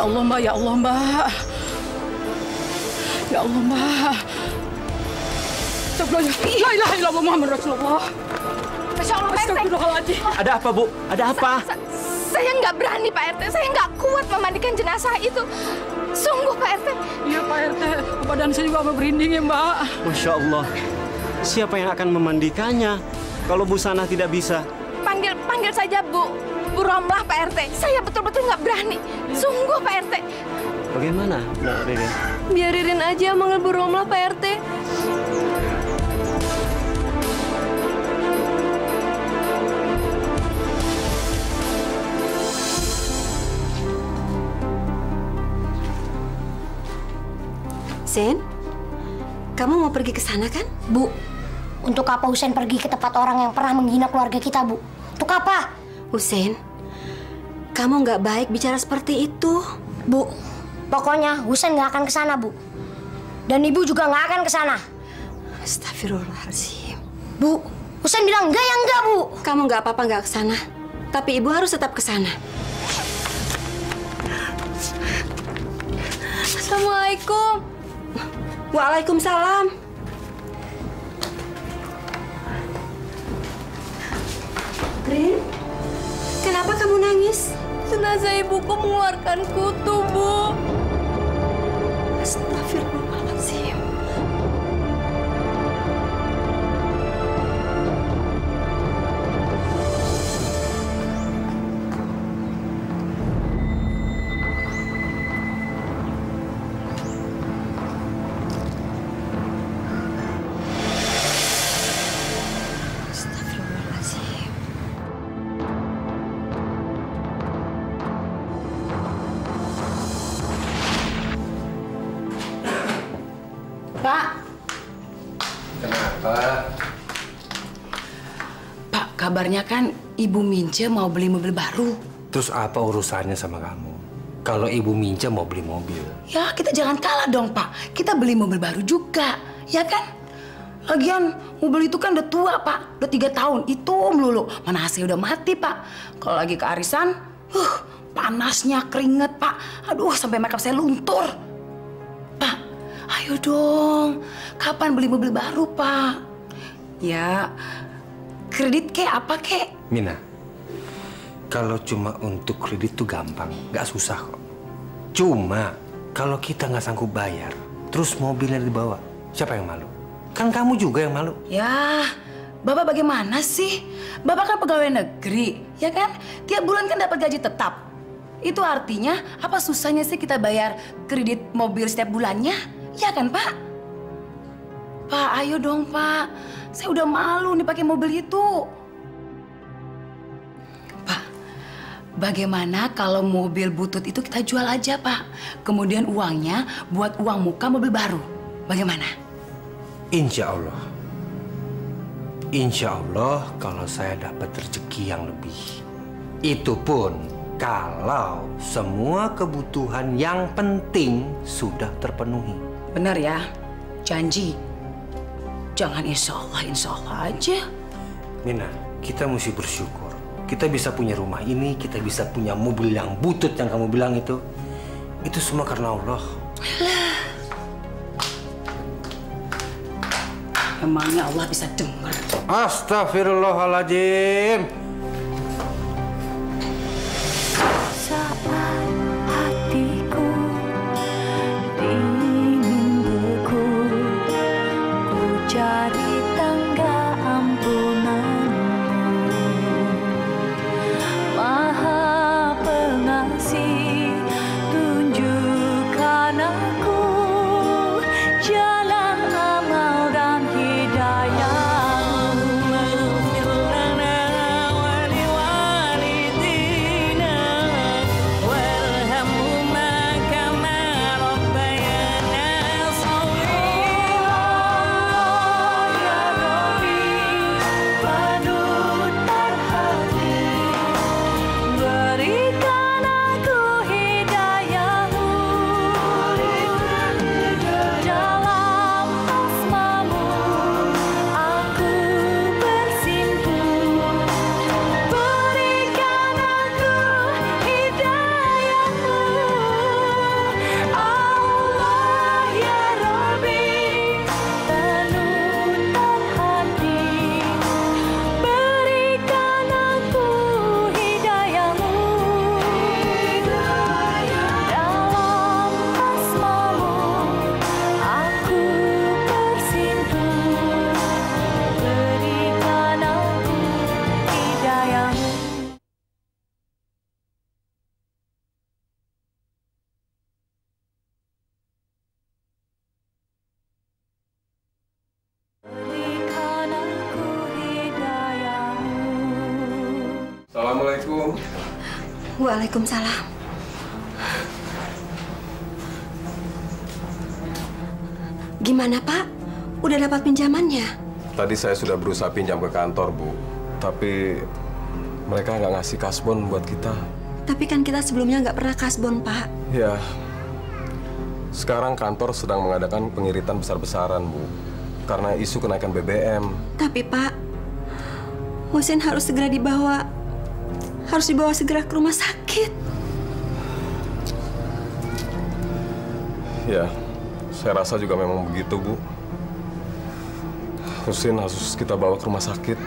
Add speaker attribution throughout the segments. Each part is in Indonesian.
Speaker 1: Allah, Mbak. Ya Allah, Mbak. Ya Allah, Mbak. La ilaha illallah Muhammad Rasulullah.
Speaker 2: Masya Allah, Pak RT.
Speaker 1: Astagfirullahaladzim.
Speaker 3: Ada apa, Bu? Ada apa?
Speaker 2: Saya nggak berani, Pak RT. Saya nggak kuat memandikan jenazah itu. Sungguh, Pak RT.
Speaker 1: Iya, Pak RT. Badan saya juga merinding ya, Mbak.
Speaker 3: Masya Allah. Siapa yang akan memandikannya kalau Bu Sanah tidak bisa?
Speaker 2: Panggil saja Bu Romlah, Pak RT. Saya betul-betul nggak berani. Sungguh, Pak RT.
Speaker 3: Bagaimana, Mbak Ririn?
Speaker 2: Biar Ririn aja manggil Bu Romlah, Pak RT.
Speaker 4: Husein, kamu mau pergi ke sana kan?
Speaker 5: Bu, untuk apa Husein pergi ke tempat orang yang pernah menghina keluarga kita, Bu? Untuk apa?
Speaker 4: Husein, kamu nggak baik bicara seperti itu.
Speaker 5: Bu, pokoknya Husein nggak akan ke sana, Bu. Dan Ibu juga nggak akan ke sana.
Speaker 4: Astagfirullahaladzim.
Speaker 5: Bu, Husein bilang enggak ya enggak, Bu.
Speaker 4: Kamu nggak apa-apa nggak ke sana. Tapi Ibu harus tetap ke sana.
Speaker 2: Assalamualaikum.
Speaker 4: Waalaikumsalam. Rin, kenapa kamu nangis?
Speaker 2: Jenazah ibuku mengeluarkan kutu, Bu.
Speaker 4: Astagfirullahaladzim.
Speaker 1: Pak.
Speaker 6: Kenapa?
Speaker 1: Pak, kabarnya kan Ibu Mince mau beli mobil baru.
Speaker 6: Terus apa urusannya sama kamu? Kalau Ibu Mince mau beli mobil?
Speaker 1: Ya, kita jangan kalah dong, Pak. Kita beli mobil baru juga, ya kan? Lagian, mobil itu kan udah tua, Pak. Udah 3 tahun, itu melulu. Mana AC udah mati, Pak. Kalau lagi ke arisan, panasnya, keringet, Pak. Aduh, sampai makeup saya luntur. Pak, ayo dong. Kapan beli mobil baru, Pak? Ya, kredit kek apa kek?
Speaker 6: Mina, kalau cuma untuk kredit tuh gampang, nggak susah kok. Cuma kalau kita nggak sanggup bayar, terus mobilnya dibawa, siapa yang malu? Kan kamu juga yang malu.
Speaker 1: Ya, Bapak bagaimana sih? Bapak kan pegawai negeri, ya kan? Tiap bulan kan dapat gaji tetap. Itu artinya apa susahnya sih kita bayar kredit mobil setiap bulannya? Ya kan, Pak? Pak, ayo dong, Pak. Saya udah malu nih pakai mobil itu. Pak, bagaimana kalau mobil butut itu kita jual aja, Pak? Kemudian uangnya buat uang muka mobil baru. Bagaimana?
Speaker 6: Insya Allah kalau saya dapat rezeki yang lebih. Itu pun kalau semua kebutuhan yang penting sudah terpenuhi.
Speaker 1: Benar ya? Janji? Jangan insya Allah aja.
Speaker 6: Mina, kita mesti bersyukur. Kita bisa punya rumah ini, kita bisa punya mobil yang butut yang kamu bilang itu. Itu semua karena Allah.
Speaker 1: Emangnya Allah bisa dengar?
Speaker 6: Astagfirullahaladzim.
Speaker 2: Saat hatiku ingin beku, ku cari tangga ampunanmu. Maha Pengasih, tunjukkan aku jalan amal dan hidayah.
Speaker 7: Assalamualaikum.
Speaker 4: Waalaikumsalam. Gimana, Pak? Udah dapat pinjamannya?
Speaker 7: Tadi saya sudah berusaha pinjam ke kantor, Bu. Tapi mereka nggak ngasih kasbon buat kita.
Speaker 4: Tapi kan kita sebelumnya nggak pernah kasbon, Pak.
Speaker 7: Ya, sekarang kantor sedang mengadakan pengiritan besar-besaran, Bu. Karena isu kenaikan BBM.
Speaker 4: Tapi, Pak, Husin harus segera dibawa. Harus dibawa segera ke rumah sakit.
Speaker 7: Ya, saya rasa juga memang begitu, Bu. Husin harus kita bawa ke rumah sakit.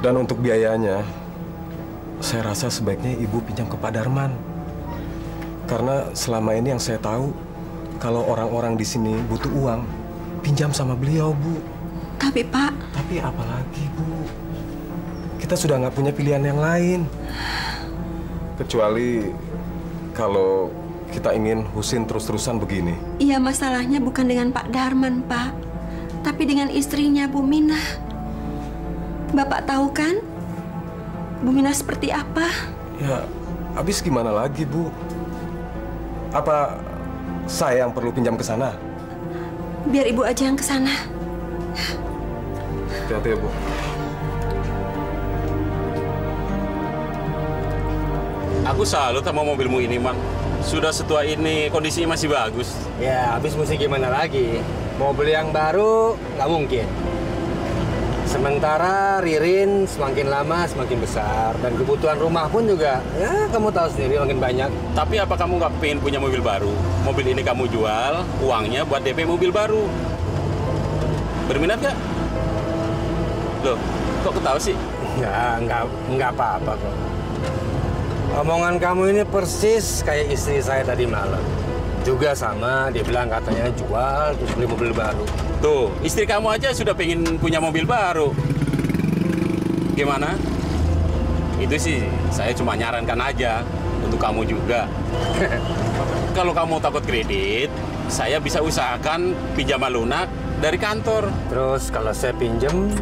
Speaker 7: Dan untuk biayanya, saya rasa sebaiknya Ibu pinjam ke Pak Darman. Karena selama ini yang saya tahu, kalau orang-orang di sini butuh uang, pinjam sama beliau, Bu.
Speaker 4: Tapi, Pak...
Speaker 7: Tapi apa lagi, Bu? Kita sudah nggak punya pilihan yang lain. Kecuali kalau kita ingin Husin terus-terusan begini.
Speaker 4: Iya, masalahnya bukan dengan Pak Darman, Pak. Tapi dengan istrinya, Bu Minah. Bapak tahu kan? Bu Minah seperti apa?
Speaker 7: Ya, habis gimana lagi, Bu? Apa saya yang perlu pinjam ke sana?
Speaker 4: Biar Ibu aja yang ke sana.
Speaker 7: Hati-hati ya, Bu.
Speaker 3: Aku salut sama mobilmu ini, Mang. Sudah setua ini, kondisinya masih bagus.
Speaker 6: Ya, habis mesti gimana lagi? Mau beli yang baru, nggak mungkin. Sementara Ririn semakin lama semakin besar. Dan kebutuhan rumah pun juga, ya kamu tahu sendiri makin banyak.
Speaker 3: Tapi apa kamu nggak pengen punya mobil baru? Mobil ini kamu jual, uangnya buat DP mobil baru. Berminat nggak? Loh, kok ketawa sih?
Speaker 6: Nggak apa-apa kok. Omongan kamu ini persis kayak istri saya tadi malam. Juga sama, dia bilang katanya jual terus beli mobil baru.
Speaker 3: Tuh, istri kamu aja sudah pengen punya mobil baru. Gimana? Itu sih, saya cuma nyarankan aja untuk kamu juga. Kalau kamu takut kredit, saya bisa usahakan pinjaman lunak dari kantor.
Speaker 6: Terus kalau saya pinjem,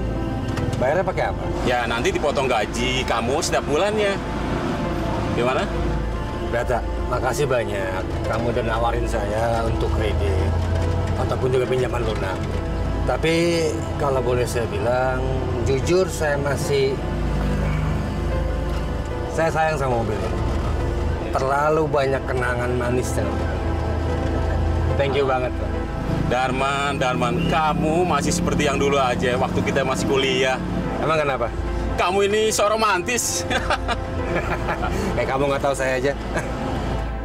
Speaker 6: bayarnya pakai apa?
Speaker 3: Ya, nanti dipotong gaji kamu setiap bulannya. Gimana?
Speaker 6: Berata, makasih banyak. Kamu udah nawarin saya untuk kredit ataupun juga pinjaman lunak. Tapi kalau boleh saya bilang, jujur saya sayang sama mobil ini. Terlalu banyak kenangan manis dengan mobil. Thank you banget, Pak.
Speaker 3: Darman, kamu masih seperti yang dulu aja waktu kita masih kuliah.
Speaker 6: Emang kenapa?
Speaker 3: Kamu ini so romantis.
Speaker 6: Kayak kamu nggak tahu saya aja.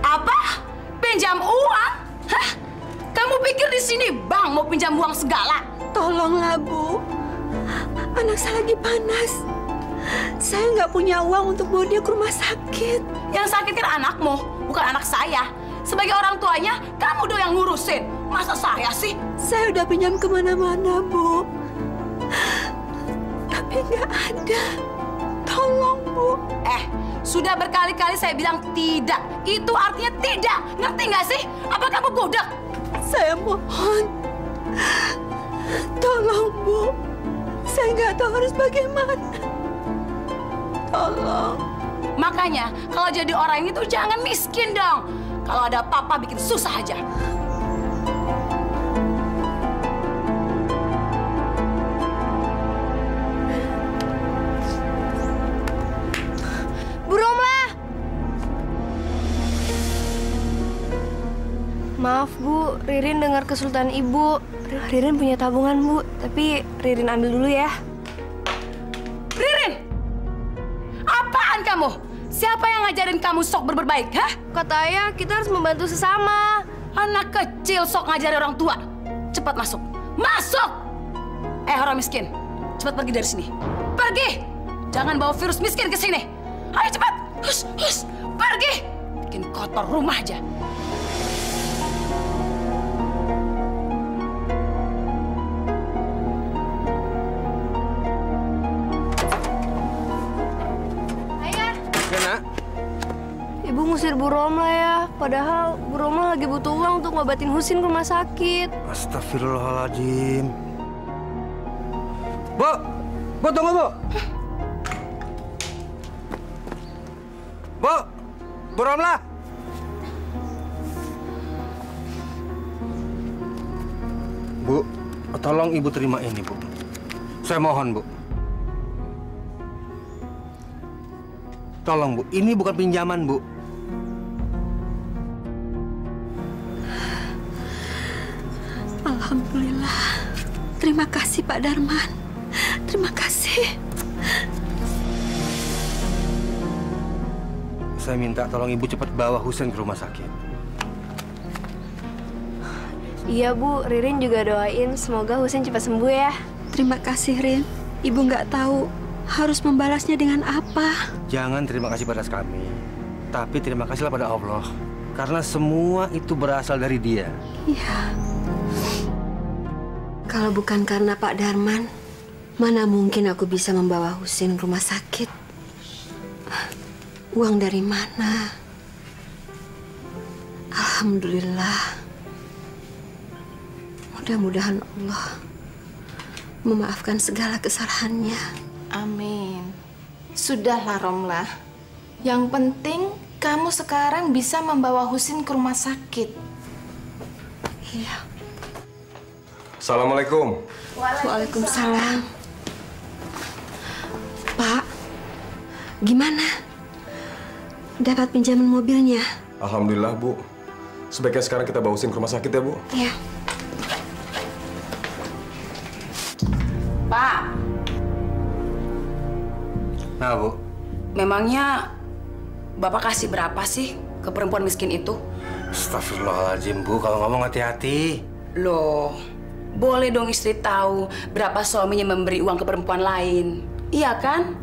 Speaker 1: Apa? Pinjam uang? Hah? Kamu pikir di sini bank mau pinjam uang segala?
Speaker 4: Tolonglah, Bu. Anak saya lagi panas. Saya nggak punya uang untuk bawa dia ke rumah sakit.
Speaker 1: Yang sakit kan anakmu, bukan anak saya. Sebagai orang tuanya, kamu dong yang ngurusin. Masa saya sih?
Speaker 4: Saya udah pinjam kemana-mana, Bu. Tapi nggak ada. Tolong, Bu.
Speaker 1: Sudah berkali-kali saya bilang tidak. Itu artinya tidak. Ngerti nggak sih? Apa kamu budak?
Speaker 4: Saya mohon. Tolong, Bu. Saya nggak tahu harus bagaimana. Tolong.
Speaker 1: Makanya, kalau jadi orang itu jangan miskin dong. Kalau ada apa-apa bikin susah aja.
Speaker 5: Bu Romlah! Maaf, Bu. Ririn dengar kesulitan Ibu. Ririn punya tabungan, Bu. Tapi Ririn ambil dulu ya.
Speaker 1: Ririn! Apaan kamu? Siapa yang ngajarin kamu sok berbaik, hah?
Speaker 5: Kata Ayah, kita harus membantu sesama.
Speaker 1: Anak kecil sok ngajarin orang tua. Cepat masuk. Masuk! Orang miskin. Cepat pergi dari sini. Pergi! Jangan bawa virus miskin ke sini. Ayo cepat! Hus, hus! Pergi! Bikin kotor rumah aja.
Speaker 5: Ayah!
Speaker 6: Ya, Nak?
Speaker 5: Ibu ngusir Bu Romlah ya. Padahal Bu Romlah lagi butuh uang untuk ngobatin Husin ke rumah sakit.
Speaker 6: Astagfirullahaladzim. Bu! Bu, tunggu, Bu! Bu! Bu Romlah! Bu, tolong Ibu terima ini, Bu. Saya mohon, Bu. Tolong, Bu. Ini bukan pinjaman, Bu.
Speaker 4: Alhamdulillah. Terima kasih, Pak Darman. Terima kasih.
Speaker 6: Saya minta tolong Ibu cepat bawa Husen ke rumah sakit.
Speaker 5: Iya Bu, Ririn juga doain semoga Husin cepat sembuh ya.
Speaker 4: Terima kasih, Rin. Ibu nggak tahu harus membalasnya dengan apa.
Speaker 6: Jangan terima kasih pada kami, tapi terima kasihlah pada Allah. Karena semua itu berasal dari Dia.
Speaker 4: Iya. Kalau bukan karena Pak Darman, mana mungkin aku bisa membawa Husin ke rumah sakit? Uang dari mana? Alhamdulillah. Mudah-mudahan Allah memaafkan segala kesalahannya.
Speaker 2: Amin. Sudahlah Romlah. Yang penting kamu sekarang bisa membawa Husin ke rumah sakit.
Speaker 4: Iya.
Speaker 7: Assalamualaikum.
Speaker 4: Waalaikumsalam. Pak, gimana? Dapat pinjaman mobilnya?
Speaker 7: Alhamdulillah, Bu. Sebaiknya sekarang kita bawa Husin ke rumah sakit ya, Bu.
Speaker 4: Iya.
Speaker 1: Pak,
Speaker 6: Nah, Bu.
Speaker 1: memangnya Bapak kasih berapa sih ke perempuan miskin itu?
Speaker 6: Astagfirullahaladzim, Bu. Kalau ngomong hati-hati.
Speaker 1: Loh, boleh dong istri tahu berapa suaminya memberi uang ke perempuan lain. Iya kan?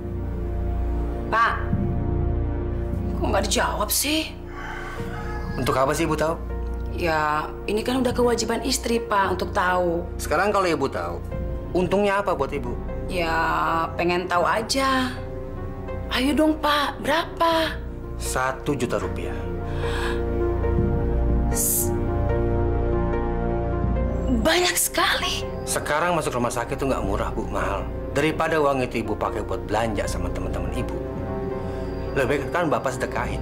Speaker 1: Pak, kok nggak dijawab sih?
Speaker 6: Untuk apa sih Ibu tahu?
Speaker 1: Ya, ini kan udah kewajiban istri, Pak, untuk tahu.
Speaker 6: Sekarang kalau Ibu tahu, untungnya apa buat Ibu?
Speaker 1: Ya, pengen tahu aja. Ayo dong, Pak. Berapa?
Speaker 6: 1 juta rupiah.
Speaker 1: Banyak sekali.
Speaker 6: Sekarang masuk rumah sakit itu nggak murah, Bu. Mahal. Daripada uang itu Ibu pakai buat belanja sama teman-teman Ibu. Lebih baik kan Bapak sedekahin.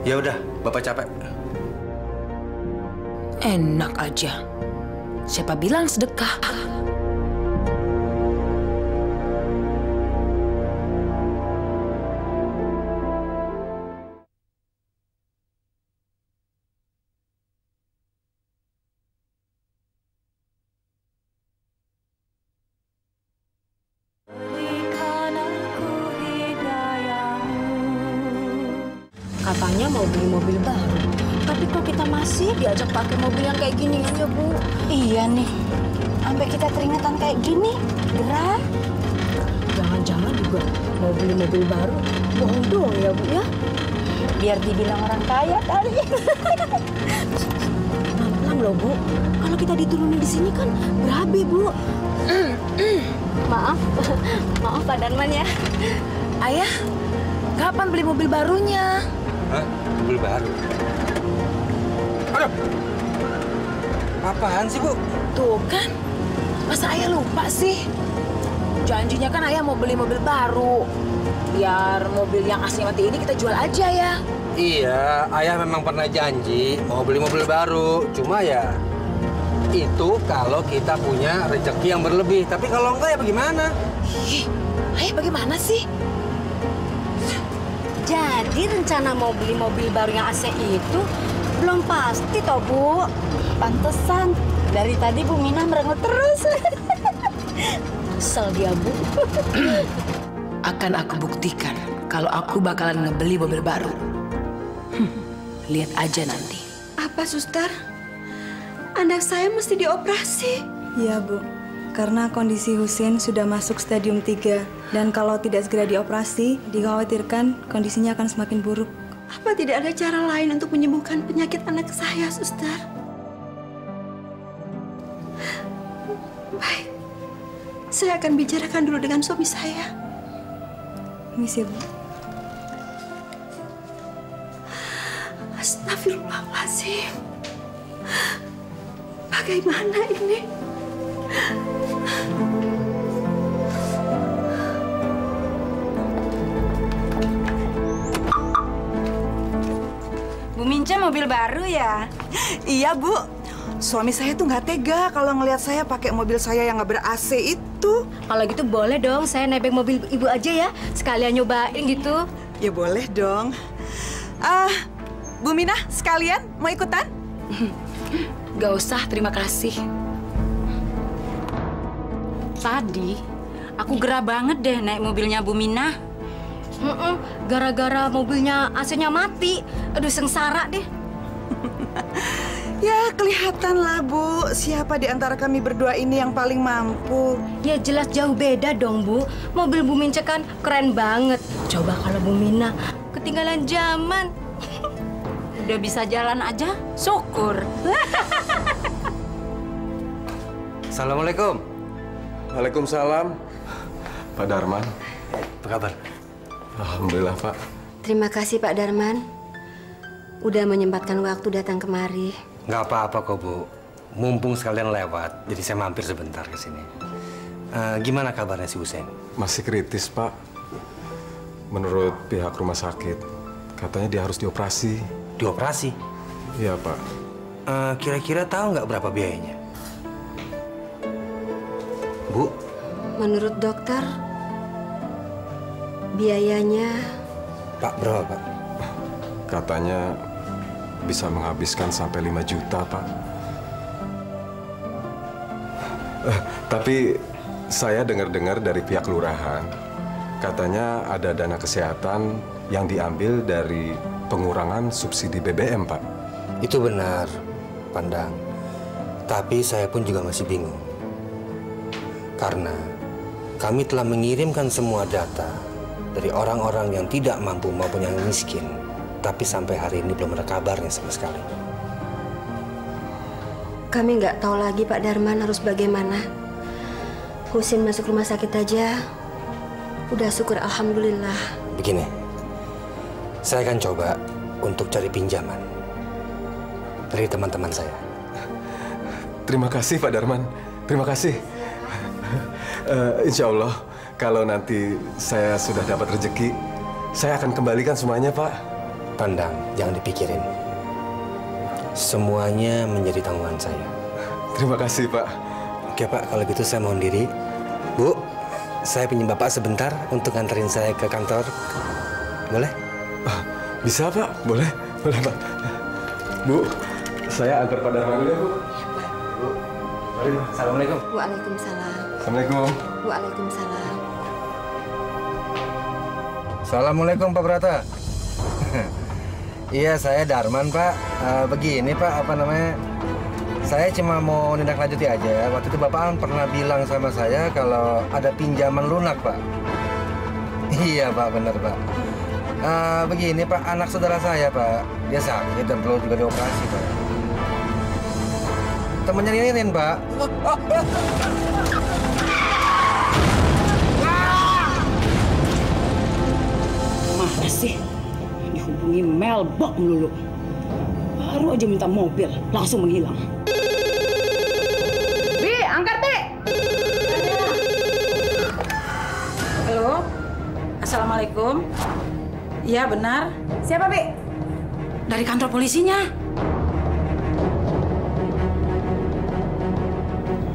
Speaker 6: Ya udah, Bapak capek.
Speaker 1: Enak aja. Siapa bilang sedekah?
Speaker 8: Katanya mau beli mobil baru, tapi kok kita masih diajak pakai mobil yang kayak gini aja, Bu? Iya nih, sampai kita keringetan kayak gini, gerah. Jangan-jangan juga mau beli mobil baru, bohong doang ya, Bu ya? Biar dibilang orang kaya kali. Pelan-pelan loh, Bu. Kalau kita diturunin di sini kan berabe, Bu.
Speaker 5: Maaf, maaf Pak Darman ya.
Speaker 1: Ayah, kapan beli mobil barunya?
Speaker 6: Hah? Mobil baru? Aduh! Apaan sih, Bu?
Speaker 1: Tuh kan, masa ayah lupa sih? Janjinya kan ayah mau beli mobil baru. Biar mobil yang asli mati ini kita jual aja ya.
Speaker 6: Iya, ayah memang pernah janji mau beli mobil baru. Cuma ya, itu kalau kita punya rezeki yang berlebih. Tapi kalau enggak ya bagaimana?
Speaker 1: Ih, ayah bagaimana sih?
Speaker 8: Jadi rencana mau beli mobil baru yang AC itu belum pasti toh, Bu. Pantesan dari tadi Bu Minah merengut terus. Kesel dia, Bu.
Speaker 1: Akan aku buktikan kalau aku bakalan ngebeli mobil baru. Lihat aja nanti.
Speaker 4: Apa, Suster? Anak saya mesti dioperasi.
Speaker 9: Iya, Bu. Karena kondisi Husin sudah masuk stadium 3. Dan kalau tidak segera dioperasi, dikhawatirkan kondisinya akan semakin buruk.
Speaker 4: Apa tidak ada cara lain untuk menyembuhkan penyakit anak saya, Suster? Baik. Saya akan bicarakan dulu dengan suami saya.
Speaker 9: Misi, Bu.
Speaker 4: Astagfirullahaladzim. Bagaimana ini?
Speaker 10: mobil baru ya?
Speaker 11: Iya, Bu. Suami saya tuh nggak tega kalau ngelihat saya pakai mobil saya yang nggak ber-AC itu.
Speaker 8: Kalau gitu boleh dong saya nebeng mobil ibu aja ya. Sekalian nyobain gitu.
Speaker 11: Ya boleh dong. Bu Minah, sekalian mau ikutan?
Speaker 1: Gak usah, terima kasih.
Speaker 10: Tadi aku gerah banget deh naik mobilnya Bu Minah.
Speaker 8: Gara-gara mobilnya AC-nya mati. Aduh, sengsara deh.
Speaker 11: Ya, kelihatan lah, Bu. Siapa di antara kami berdua ini yang paling mampu?
Speaker 8: Ya jelas jauh beda dong, Bu. Mobil Bu Mince kan keren banget. Coba kalau Bu Mina ketinggalan zaman.
Speaker 10: Udah bisa jalan aja, syukur.
Speaker 6: Assalamualaikum.
Speaker 7: Waalaikumsalam. Pak Darman.
Speaker 6: Apa kabar?
Speaker 7: Alhamdulillah, Pak.
Speaker 4: Terima kasih Pak Darman. Udah menyempatkan waktu datang kemari.
Speaker 6: Nggak apa-apa kok, Bu. Mumpung sekalian lewat, jadi saya mampir sebentar ke sini. Gimana kabarnya si Husein?
Speaker 7: Masih kritis, Pak. Menurut pihak rumah sakit, katanya dia harus dioperasi.
Speaker 6: Dioperasi?
Speaker 7: Iya, Pak.
Speaker 6: Kira-kira tahu nggak berapa biayanya? Bu?
Speaker 4: Menurut dokter, biayanya...
Speaker 6: Pak, berapa, Pak?
Speaker 7: Katanya bisa menghabiskan sampai 5 juta, Pak. Tapi saya dengar-dengar dari pihak lurahan, katanya ada dana kesehatan yang diambil dari pengurangan subsidi BBM, Pak.
Speaker 6: Itu benar, Pandang. Tapi saya pun juga masih bingung. Karena kami telah mengirimkan semua data dari orang-orang yang tidak mampu maupun yang miskin. Tapi sampai hari ini belum ada kabarnya sama sekali.
Speaker 4: Kami nggak tahu lagi Pak Darman harus bagaimana. Husin masuk rumah sakit aja. Udah syukur alhamdulillah.
Speaker 6: Begini, saya akan coba untuk cari pinjaman dari teman-teman saya.
Speaker 7: Terima kasih Pak Darman. Terima kasih. Insya Allah kalau nanti saya sudah dapat rezeki, saya akan kembalikan semuanya, Pak.
Speaker 6: Pandang, jangan dipikirin. Semuanya menjadi tanggungan saya.
Speaker 7: Terima kasih, Pak.
Speaker 6: Oke, Pak. Kalau gitu saya mohon diri. Bu, saya pinjam Bapak sebentar untuk nganterin saya ke kantor. Boleh?
Speaker 7: Bisa, Pak. Boleh. Boleh, Pak. Bu, saya antar Pak Darman dulu ya, Bu. Bu. Mari, Bu. Assalamualaikum.
Speaker 4: Waalaikumsalam.
Speaker 7: Assalamualaikum.
Speaker 4: Waalaikumsalam.
Speaker 6: Assalamualaikum, Pak Brata. Iya, saya Darman, Pak. Begini, Pak, apa namanya? Saya cuma mau nindaklanjuti aja. Waktu itu Bapak kan pernah bilang sama saya kalau ada pinjaman lunak, Pak. Iya, Pak, benar, Pak. Begini, Pak, anak saudara saya, Pak. Dia sakit dan perlu juga dioperasi, Pak. Temennya Nirin, Pak.
Speaker 1: Mana sih? Dihubungi Melbok melulu. Baru aja minta mobil, langsung menghilang. Bi, angkat, Bi!
Speaker 12: Halo? Assalamualaikum? Iya, benar. Siapa, Bi?
Speaker 1: Dari kantor polisinya.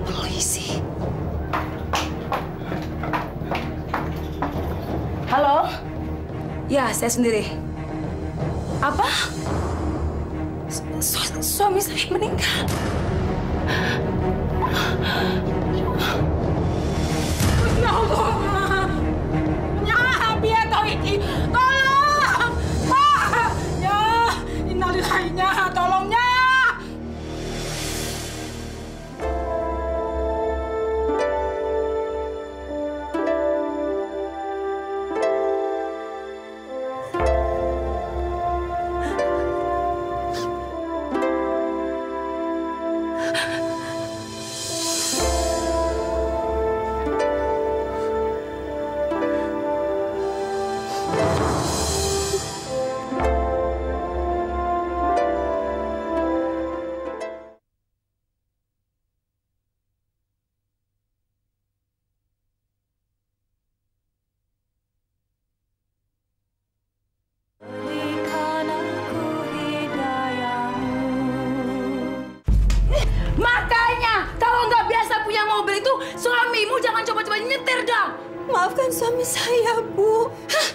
Speaker 1: Polisi. Halo? Ya, saya sendiri. Apa? Suami saya meninggal. Ya Allah. Ya, biar kau iki. Tolong. Pak. Ya, innalillahnya, tolongnya. Suamimu jangan coba-coba nyetir dong.
Speaker 4: Maafkan suami saya, Bu.
Speaker 1: Hah?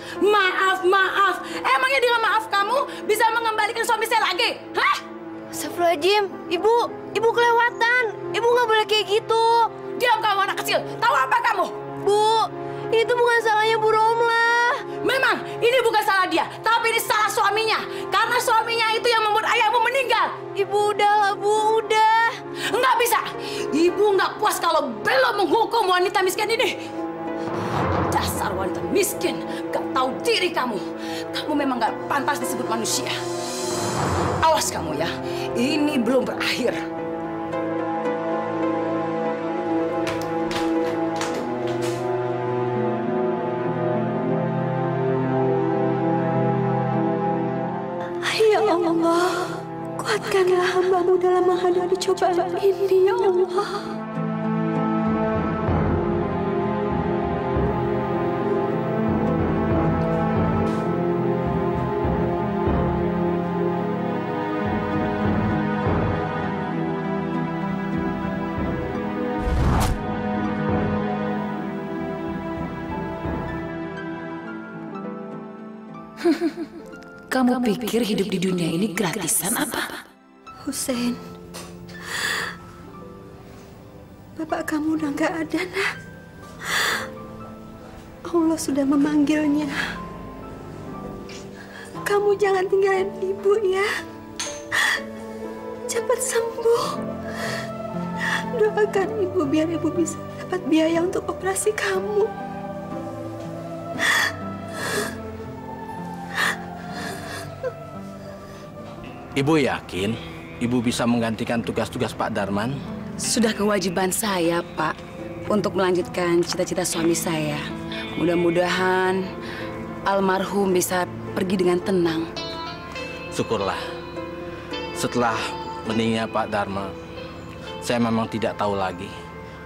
Speaker 1: Maaf. Emangnya dengan maaf kamu bisa mengembalikan suami saya lagi? Hah?
Speaker 5: Astagfirullahaladzim, Ibu kelewatan. Ibu nggak boleh kayak gitu.
Speaker 1: Diam kamu anak kecil. Tahu apa kamu?
Speaker 5: Bu, ini tuh bukan salahnya Bu Romlah.
Speaker 1: Memang ini bukan salah dia, tapi ini salah suaminya. Karena suaminya itu yang membuat ayahmu meninggal.
Speaker 5: Ibu udahlah, Bu, udah.
Speaker 1: Nggak bisa. Ibu nggak puas kalau belum menghukum wanita miskin ini. Dasar wanita miskin, gak tahu diri kamu. Kamu memang gak pantas disebut manusia. Awas kamu ya, ini belum berakhir.
Speaker 4: Ya Allah, kuatkanlah hamba-Mu dalam menghadapi cobaan ini, ya Allah.
Speaker 1: Kamu pikir hidup di dunia ini gratisan apa?
Speaker 4: Hussein, bapak kamu udah gak ada, nak. Allah sudah memanggilnya. Kamu jangan tinggalin ibu ya. Cepat sembuh. Doakan ibu biar ibu bisa dapat biaya untuk operasi kamu.
Speaker 13: Ibu yakin Ibu bisa menggantikan tugas-tugas Pak Darman?
Speaker 1: Sudah kewajiban saya, Pak, untuk melanjutkan cita-cita suami saya. Mudah-mudahan almarhum bisa pergi dengan tenang.
Speaker 13: Syukurlah. Setelah meninggalnya Pak Darman, saya memang tidak tahu lagi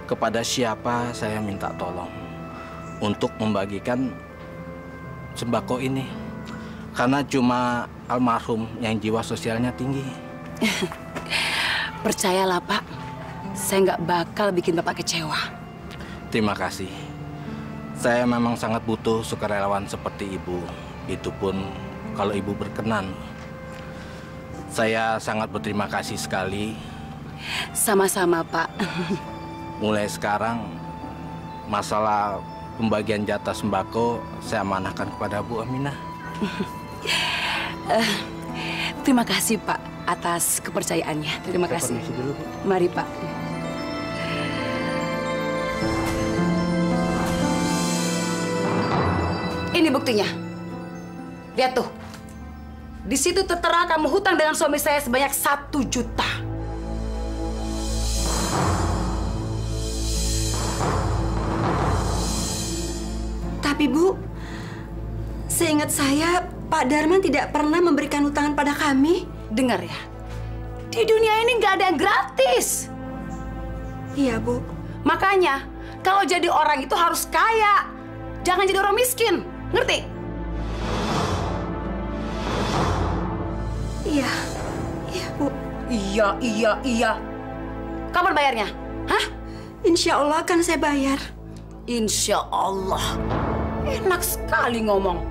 Speaker 13: kepada siapa saya minta tolong untuk membagikan sembako ini. Karena cuma almarhum yang jiwa sosialnya tinggi.
Speaker 1: Percayalah, Pak, saya nggak bakal bikin Bapak kecewa.
Speaker 13: Terima kasih. Saya memang sangat butuh sukarelawan seperti Ibu. Itu pun kalau Ibu berkenan. Saya sangat berterima kasih sekali.
Speaker 1: Sama-sama, Pak.
Speaker 13: Mulai sekarang, masalah pembagian jatah sembako saya amanahkan kepada Bu Aminah.
Speaker 1: Terima kasih, Pak, atas kepercayaannya. Terima kasih. Mari, Pak. Ini buktinya. Lihat tuh. Di situ tertera kamu hutang dengan suami saya sebanyak 1 juta.
Speaker 4: Tapi Bu, seingat saya Pak Darman tidak pernah memberikan hutangan pada kami.
Speaker 1: Dengar ya, di dunia ini nggak ada yang gratis.
Speaker 4: Iya, Bu.
Speaker 1: Makanya, kalau jadi orang itu harus kaya. Jangan jadi orang miskin. Ngerti?
Speaker 4: Iya. Iya, Bu.
Speaker 1: Iya. Kapan bayarnya? Hah?
Speaker 4: Insya Allah akan saya bayar.
Speaker 1: Insya Allah. Enak sekali ngomong.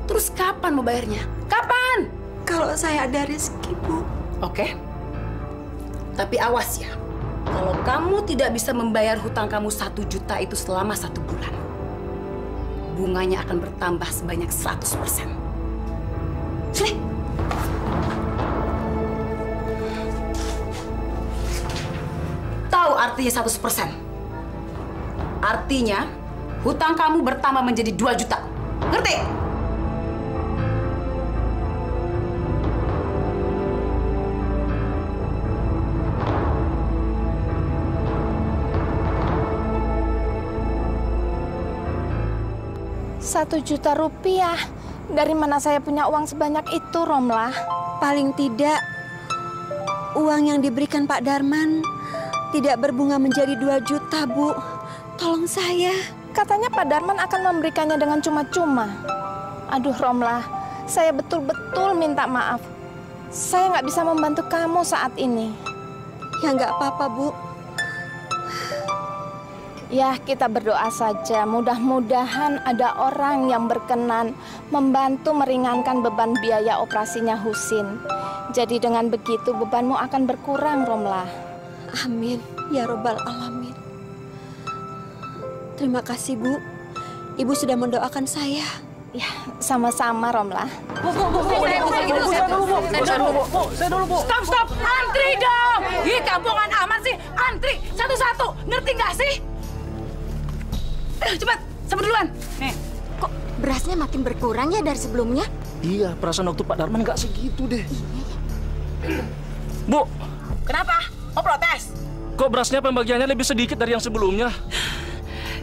Speaker 1: Terus kapan mau bayarnya? Kapan?
Speaker 4: Kalau saya ada rezeki, Bu.
Speaker 1: Oke. Tapi awas ya. Kalau kamu tidak bisa membayar hutang kamu 1 juta itu selama 1 bulan, bunganya akan bertambah sebanyak 100%. Sini. Tahu artinya 100%? Artinya, hutang kamu bertambah menjadi 2 juta. Ngerti?
Speaker 2: Rp1 juta? Dari mana saya punya uang sebanyak itu, Romlah?
Speaker 4: Paling tidak, uang yang diberikan Pak Darman tidak berbunga menjadi 2 juta, Bu. Tolong saya.
Speaker 2: Katanya Pak Darman akan memberikannya dengan cuma-cuma. Aduh, Romlah, saya betul-betul minta maaf. Saya nggak bisa membantu kamu saat ini.
Speaker 4: Ya nggak apa-apa, Bu.
Speaker 2: Ya, kita berdoa saja. Mudah-mudahan ada orang yang berkenan membantu meringankan beban biaya operasinya Husin. Jadi dengan begitu bebanmu akan berkurang, Romlah.
Speaker 4: Amin, ya Robbal Alamin. Terima kasih, Bu. Ibu sudah mendoakan saya.
Speaker 2: Ya, sama-sama, Romlah.
Speaker 12: Saya dulu, Bu. Stop. Antri dong. Ih, kampungan amat sih. Antri satu-satu. Ngerti nggak sih? Cepat, sama duluan. Nih.
Speaker 8: Kok berasnya makin berkurang ya dari sebelumnya?
Speaker 14: Iya, perasaan waktu Pak Darman nggak segitu deh. Bu.
Speaker 12: Kenapa? Mau protes?
Speaker 14: Kok berasnya pembagiannya lebih sedikit dari yang sebelumnya?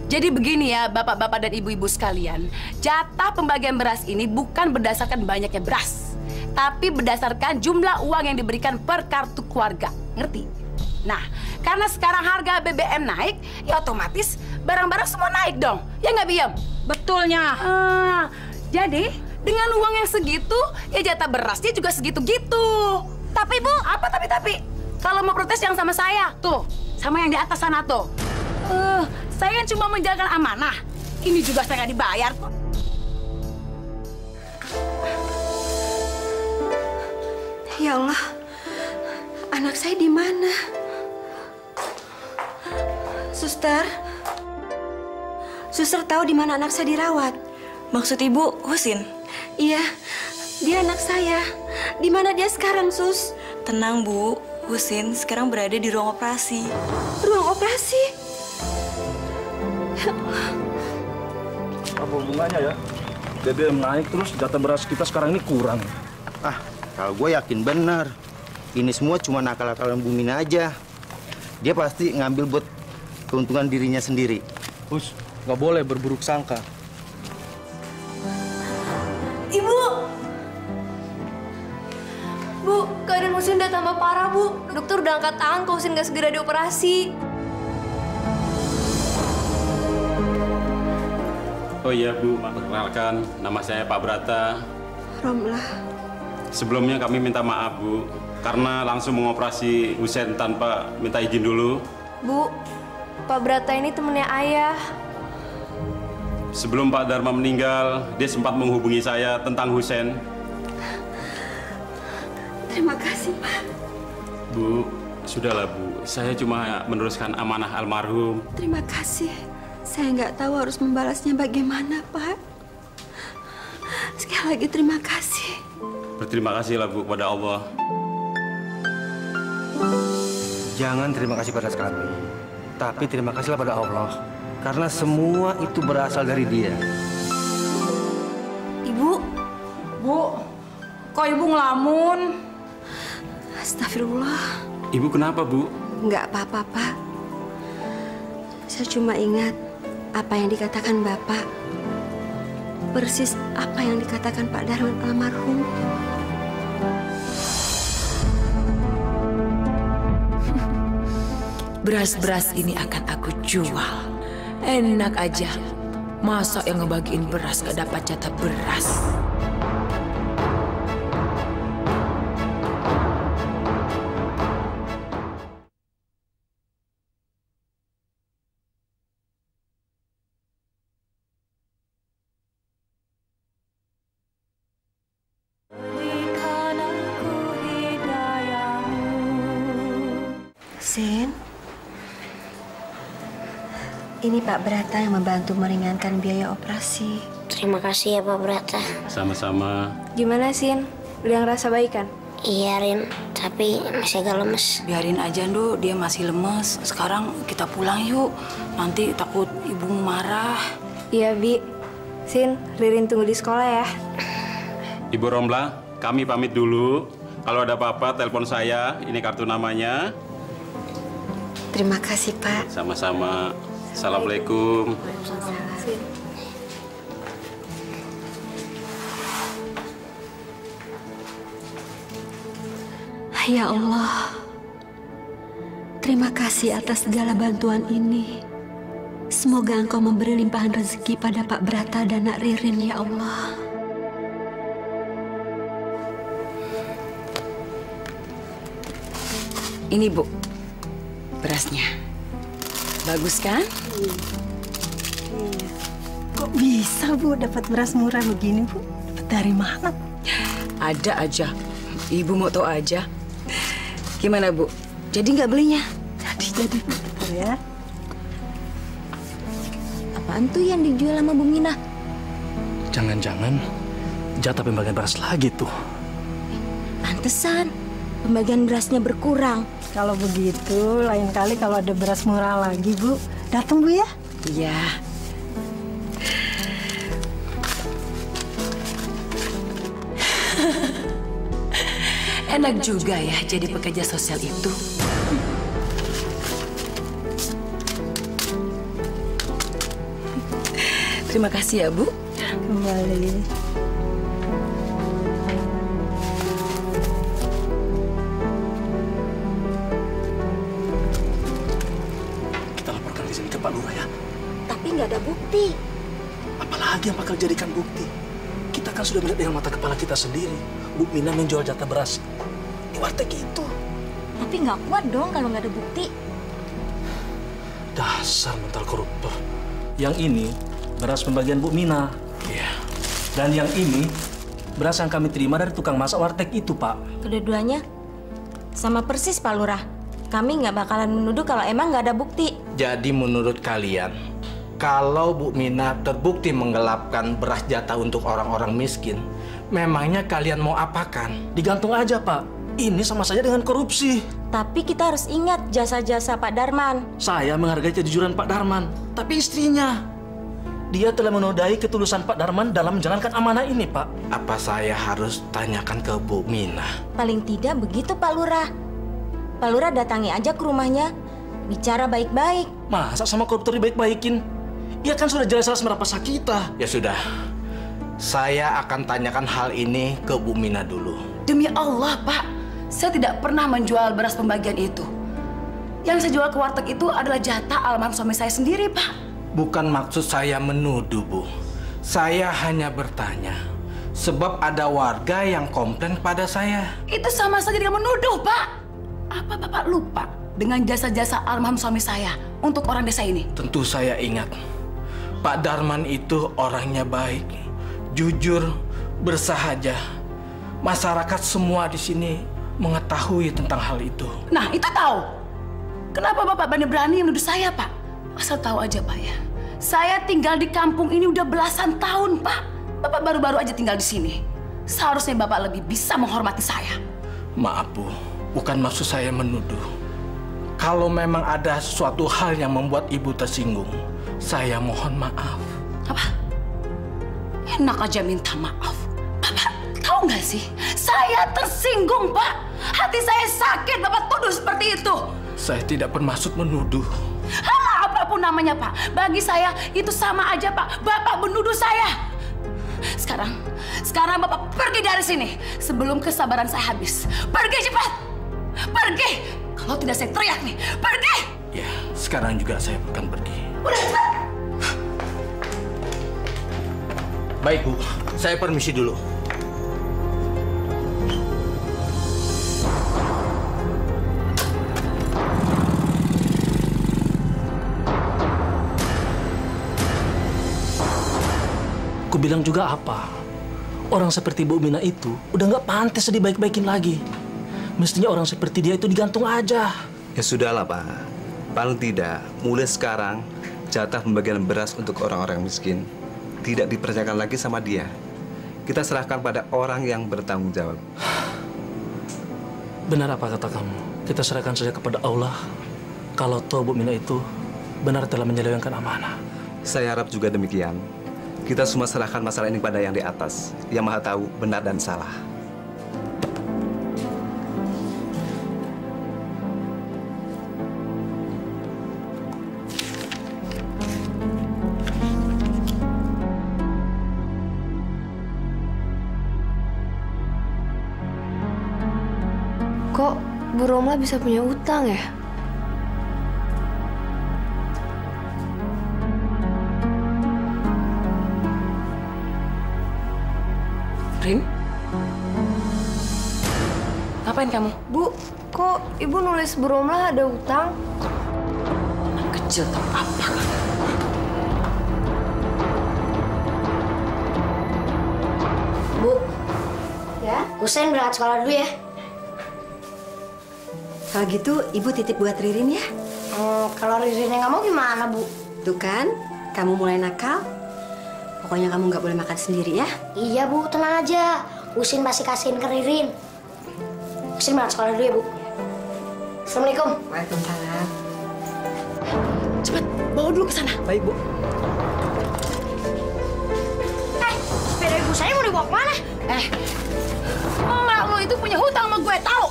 Speaker 1: Jadi begini ya, bapak-bapak dan ibu-ibu sekalian. Jatah pembagian beras ini bukan berdasarkan banyaknya beras, tapi berdasarkan jumlah uang yang diberikan per kartu keluarga. Ngerti? Nah, karena sekarang harga BBM naik, ya otomatis barang-barang semua naik dong. Ya nggak, Biem?
Speaker 12: Betulnya.
Speaker 1: Jadi, dengan uang yang segitu, ya jatah berasnya juga segitu-gitu.
Speaker 8: Tapi, Bu.
Speaker 1: Apa tapi? Kalau mau protes yang sama saya, tuh. Sama yang di atas sana tuh. Saya kan cuma menjalankan amanah. Ini juga saya nggak dibayar kok.
Speaker 4: Ya Allah, anak saya di mana? Suster tahu di mana anak saya dirawat?
Speaker 9: Maksud Ibu, Husin?
Speaker 4: Iya, dia anak saya. Di mana dia sekarang, Sus?
Speaker 9: Tenang, Bu. Husin sekarang berada di ruang operasi.
Speaker 4: Ruang operasi?
Speaker 14: Apa hubungannya ya? BBM naik terus jatah beras kita sekarang ini kurang.
Speaker 15: Kalau gue yakin benar. Ini semua cuma nakal-nakalan Bu Mina aja. Dia pasti ngambil buat keuntungan dirinya sendiri.
Speaker 14: Hus, nggak boleh berburuk sangka.
Speaker 5: Ibu! Bu, keadaan Husin udah tambah parah, Bu. Dokter udah angkat tangan kalau Husin nggak segera dioperasi.
Speaker 3: Oh iya, Bu. Perkenalkan, nama saya Pak Brata.
Speaker 4: Romlah.
Speaker 3: Sebelumnya kami minta maaf, Bu. Karena langsung mengoperasi Husin tanpa minta izin dulu.
Speaker 5: Bu, Pak Brata ini temennya ayah.
Speaker 3: Sebelum Pak Dharma meninggal, dia sempat menghubungi saya tentang Husin.
Speaker 4: Terima kasih, Pak.
Speaker 3: Bu, sudahlah, Bu. Saya cuma meneruskan amanah almarhum.
Speaker 4: Terima kasih. Saya nggak tahu harus membalasnya bagaimana, Pak. Sekali lagi terima kasih.
Speaker 3: Berterima kasihlah, Bu, kepada Allah.
Speaker 6: Jangan terima kasih pada kami, tapi terima kasihlah pada Allah. Karena semua itu berasal dari Dia.
Speaker 12: Ibu? Bu, kok Ibu ngelamun?
Speaker 4: Astagfirullah.
Speaker 3: Ibu kenapa, Bu?
Speaker 4: Nggak apa-apa, Pak. Saya cuma ingat apa yang dikatakan Bapak. Persis apa yang dikatakan Pak Darman almarhum.
Speaker 1: Beras-beras ini akan aku jual. Enak aja. Masa yang ngebagiin beras gak dapat jatah beras?
Speaker 4: Sen, ini Pak Brata yang membantu meringankan biaya operasi.
Speaker 16: Terima kasih ya Pak Brata.
Speaker 3: Sama-sama.
Speaker 5: Gimana, Sin? Udah ngerasa baikan?
Speaker 16: Iya, Rin. Tapi masih agak lemes.
Speaker 1: Biarin aja, Ndo. Dia masih lemes. Sekarang kita pulang yuk. Nanti takut ibu marah.
Speaker 5: Iya, Bi. Sin, Ririn tunggu di sekolah ya.
Speaker 3: Ibu Romla, kami pamit dulu. Kalau ada apa-apa, telepon saya. Ini kartu namanya.
Speaker 4: Terima kasih, Pak.
Speaker 3: Sama-sama. Assalamualaikum.
Speaker 4: Ya Allah, terima kasih atas segala bantuan ini. Semoga Engkau memberi limpahan rezeki pada Pak Brata dan Nak Ririn, ya Allah.
Speaker 1: Ini, Bu, berasnya. Bagus kan?
Speaker 17: Iya. Kok bisa Bu dapat beras murah begini Bu? Dapat dari mana?
Speaker 1: Ada aja. Ibu mau tahu aja. Gimana Bu? Jadi nggak belinya?
Speaker 17: Jadi Bu. Bentar ya.
Speaker 8: Apaan tuh yang dijual sama Bu Minah?
Speaker 14: Jangan-jangan jatah pembagian beras lagi tuh.
Speaker 8: Pantesan pembagian berasnya berkurang.
Speaker 17: Kalau begitu, lain kali kalau ada beras murah lagi Bu, datang Bu ya?
Speaker 1: Iya. Enak juga ya jadi pekerja sosial itu. Terima kasih ya Bu.
Speaker 17: Kembali.
Speaker 14: Kita laporkan di sini ke Pak Lurah ya.
Speaker 8: Tapi nggak ada bukti.
Speaker 14: Apalagi yang bakal jadikan bukti? Kita kan sudah melihat dengan mata kepala kita sendiri. Bu Mina menjual jatah beras di warteg itu.
Speaker 8: Tapi nggak kuat dong kalau nggak ada bukti.
Speaker 14: Dasar mental koruptor. Yang ini beras pembagian Bu Mina. Iya. Dan yang ini beras yang kami terima dari tukang masak warteg itu, Pak.
Speaker 8: Kedua-duanya sama persis Pak Lurah. Kami nggak bakalan menuduh kalau emang nggak ada bukti.
Speaker 13: Jadi menurut kalian, kalau Bu Mina terbukti menggelapkan beras jatah untuk orang-orang miskin, memangnya kalian mau apakan?
Speaker 14: Digantung aja, Pak. Ini sama saja dengan korupsi.
Speaker 8: Tapi kita harus ingat jasa-jasa Pak Darman.
Speaker 14: Saya menghargai kejujuran Pak Darman, tapi istrinya. Dia telah menodai ketulusan Pak Darman dalam menjalankan amanah ini, Pak.
Speaker 13: Apa saya harus tanyakan ke Bu Mina?
Speaker 8: Paling tidak begitu, Pak Lurah. Pak Lurah datangi aja ke rumahnya, bicara baik-baik.
Speaker 14: Masa sama koruptor dibaik-baikin? Ia kan sudah jelas-jelas merampas hak kita.
Speaker 13: Ya sudah, saya akan tanyakan hal ini ke Bu Mina dulu.
Speaker 1: Demi Allah, Pak. Saya tidak pernah menjual beras pembagian itu. Yang saya jual ke warteg itu adalah jatah almarhum suami saya sendiri, Pak.
Speaker 13: Bukan maksud saya menuduh, Bu. Saya hanya bertanya. Sebab ada warga yang komplain pada saya.
Speaker 1: Itu sama saja dengan menuduh, Pak. Apa Bapak lupa dengan jasa-jasa almarhum suami saya untuk orang desa ini?
Speaker 13: Tentu saya ingat. Pak Darman itu orangnya baik, jujur, bersahaja. Masyarakat semua di sini mengetahui tentang hal itu.
Speaker 1: Nah, itu tahu. Kenapa Bapak berani menuduh saya, Pak? Asal tahu aja, Pak ya. Saya tinggal di kampung ini udah belasan tahun, Pak. Bapak baru-baru aja tinggal di sini. Seharusnya Bapak lebih bisa menghormati saya.
Speaker 13: Maaf, Bu. Bukan maksud saya menuduh. Kalau memang ada suatu hal yang membuat Ibu tersinggung, saya mohon maaf.
Speaker 1: Apa? Enak aja minta maaf. Bapak tahu nggak sih? Saya tersinggung, Pak. Hati saya sakit Bapak tuduh seperti itu.
Speaker 13: Saya tidak bermaksud menuduh.
Speaker 1: Halah, apapun namanya, Pak. Bagi saya itu sama aja, Pak. Bapak menuduh saya. Sekarang Bapak pergi dari sini sebelum kesabaran saya habis. Pergi cepat. Pergi. Kalau tidak saya teriak nih. Pergi.
Speaker 13: Ya, sekarang juga saya akan pergi.
Speaker 1: Udah cepat.
Speaker 13: Baik, Bu. Saya permisi dulu.
Speaker 14: Aku bilang juga apa? Orang seperti Bu Mina itu udah nggak pantas dibaik-baikin lagi. Mestinya orang seperti dia itu digantung aja.
Speaker 18: Ya sudahlah, Pak. Paling tidak, mulai sekarang jatah pembagian beras untuk orang-orang miskin tidak dipercayakan lagi sama dia. Kita serahkan pada orang yang bertanggung jawab.
Speaker 14: Benar apa kata kamu? Kita serahkan saja kepada Allah. Kalau toh Bu Mina itu benar telah menyelewengkan amanah.
Speaker 18: Saya harap juga demikian. Kita semua serahkan masalah ini pada yang di atas, yang maha tahu benar dan salah.
Speaker 5: Kok Bu Romla bisa punya utang ya?
Speaker 1: Rin? Ngapain kamu?
Speaker 5: Bu, kok Ibu nulis Bu Romla ada utang?
Speaker 1: kecil atau apa kan?
Speaker 16: Bu. Ya? Husein berangkat sekolah dulu ya.
Speaker 19: Kalau gitu, Ibu titip buat Ririn ya.
Speaker 16: Kalau Ririnnya nggak mau gimana, Bu?
Speaker 19: Tuh kan, kamu mulai nakal. Pokoknya kamu nggak boleh makan sendiri ya.
Speaker 16: Iya, Bu. Tenang aja. Husein masih kasihin ke Ririn. Husein berangkat sekolah dulu ya, Bu. Assalamualaikum.
Speaker 19: Waalaikumsalam.
Speaker 1: Cepet, bawa dulu ke sana.
Speaker 13: Baik, Bu.
Speaker 16: Sepeda ibu saya mau dibawa kemana?
Speaker 12: Emak lo itu punya hutang sama gue, tahu?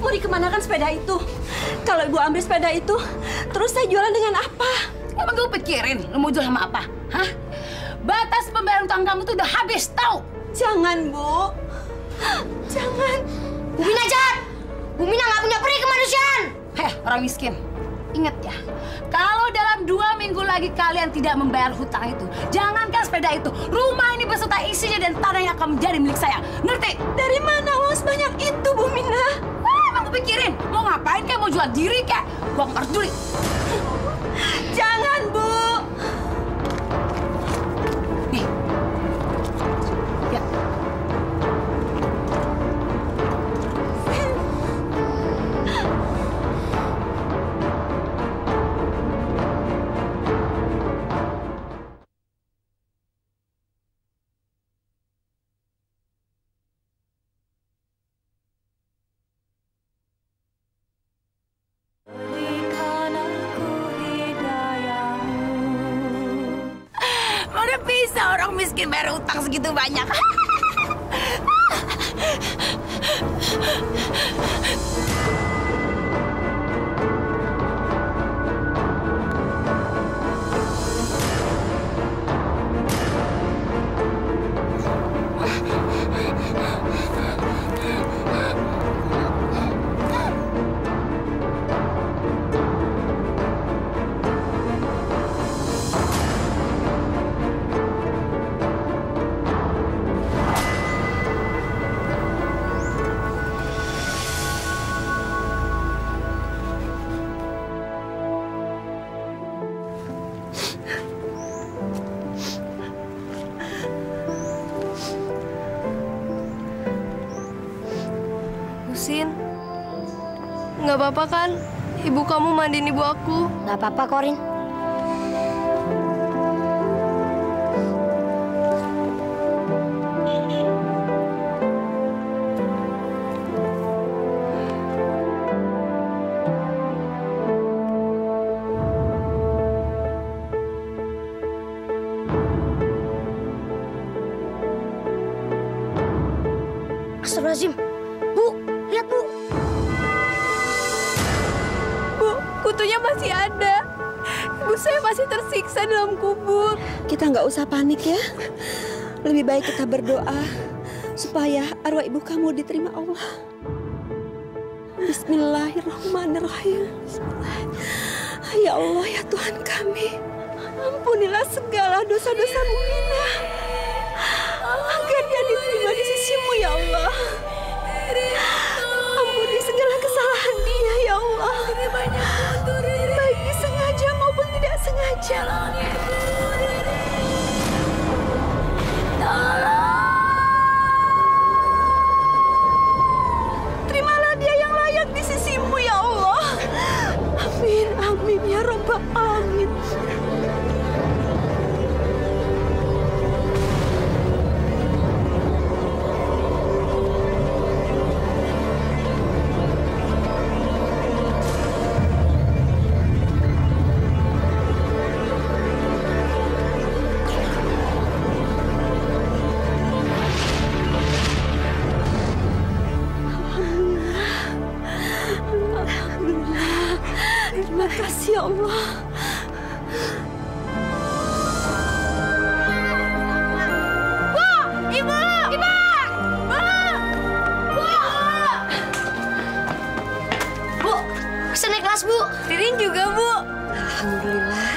Speaker 4: Mau dikemanakan sepeda itu? Kalau ibu ambil sepeda itu, terus saya jualan dengan apa?
Speaker 12: Emang gue pikirin lo mau jual sama apa? Hah? Batas pembayaran utang kamu tuh udah habis, tahu?
Speaker 4: Jangan, Bu. Jangan.
Speaker 16: Bu Mina, jangan! Bu Mina nggak punya peri kemanusiaan!
Speaker 12: Orang miskin. Ingat ya, kalau dalam 2 minggu lagi kalian tidak membayar hutang itu, jangankan sepeda itu, rumah ini beserta isinya dan tanahnya akan menjadi milik saya. Ngerti?
Speaker 4: Dari mana uang sebanyak itu, Bu Mina?
Speaker 12: Emang gue pikirin, mau ngapain kayak mau jual diri kayak? Gue nggak peduli.
Speaker 4: Jangan, Bu.
Speaker 12: Nih. Ya. Mana bisa orang miskin bayar utang segitu banyak?
Speaker 5: Husin, nggak apa-apa kan? Ibu kamu mandiin ibu aku.
Speaker 16: Nggak apa-apa, Korin. Astagfirullahaladzim. Bu, lihat, Bu.
Speaker 5: Bu, kutunya masih ada. Ibu saya masih tersiksa dalam kubur.
Speaker 4: Kita nggak usah panik ya. Lebih baik kita berdoa supaya arwah ibu kamu diterima Allah. Bismillahirrahmanirrahim. Ya Allah, ya Tuhan kami, ampunilah segala dosa-dosa Bu Mina, agar dia diterima di sisi-Mu ya Allah. Ampuni segala kesalahan dia ya Allah, baik disengaja maupun tidak sengaja. Terimalah dia yang layak di sisi-Mu ya Allah. Amin, amin ya Rabbal alamin. Terima kasih ya Allah.
Speaker 12: Bu! Ibu! Ibu! Bu! Bu!
Speaker 16: Bu, bisa naik kelas, Bu.
Speaker 5: Ririn juga, Bu.
Speaker 19: Alhamdulillah.